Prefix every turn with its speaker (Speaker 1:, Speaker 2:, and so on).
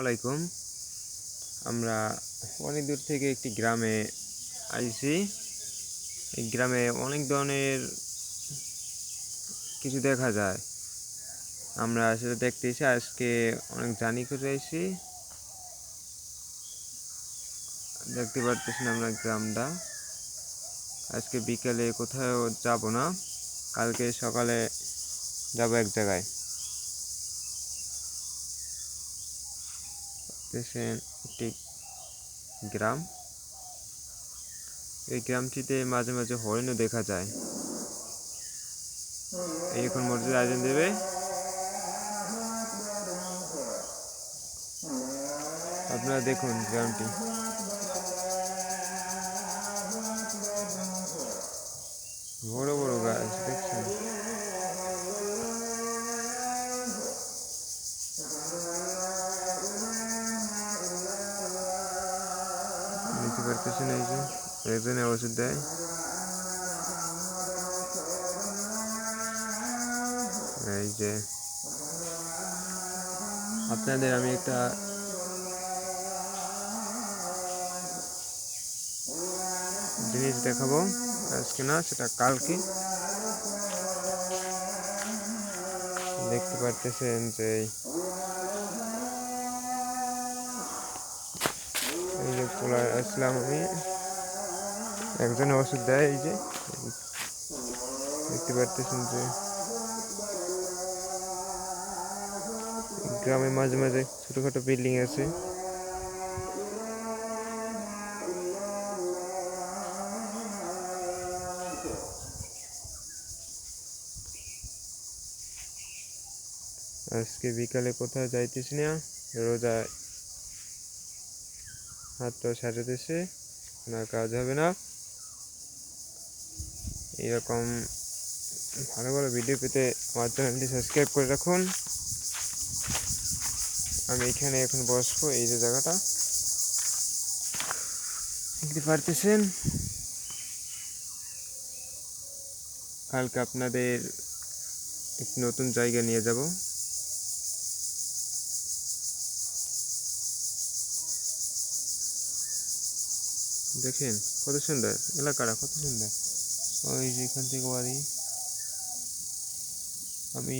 Speaker 1: আলাইকুম। আমরা অনেক দূর থেকে একটি গ্রামে আইছি। এই গ্রামে অনেক ধরনের কিছু দেখা যায়। আমরা সেটা দেখতে এসে আজকে অনেক জার্নি করে আইছি। দেখতে পারতেছেন আমরা গ্রামটা। আজকে বিকেলে কোথাও যাব না, কালকে সকালে যাব এক জায়গায়। দেখতেছেন একটি গ্রাম। এই গ্রামটিতে মাঝে মাঝে হরিণও দেখা যায়। এই এখন মসজিদে আজান দেবে। আপনারা দেখুন গ্রামটি। বড় বড় গাছ দেখছেন। দেখতে পারতেছেন এই যে একজনে ওষুধ দেয়। এই যে আপনাদের আমি একটা জিনিস দেখাবো, আজকে না সেটা কালকে। দেখতে পারতেছেন যে এই যে পোলা আসলাম আমি, একজনে ওষুধ দেয়। এই যে দেখতে পারতেছেন যে গ্রামে মাঝে মাঝে ছোটখাটো বিল্ডিং আছে। আজকে বিকালে কোথাও যাইতেছি না, রোজা হাতটা সাজাতেছে, না কাজ হবে না। এরকম ভালো ভালো ভিডিও পেতে আমার চ্যানেলটি সাবস্ক্রাইব করে রাখুন। আমি এখানে এখন বসবো, এই যে জায়গাটা দেখতে পারতেছেন। কালকে আপনাদের একটি নতুন জায়গা নিয়ে যাব। দেখেন কত সুন্দর এলাকাটা, কত সুন্দর। ওই যে এখান থেকে বাড়ি। আমি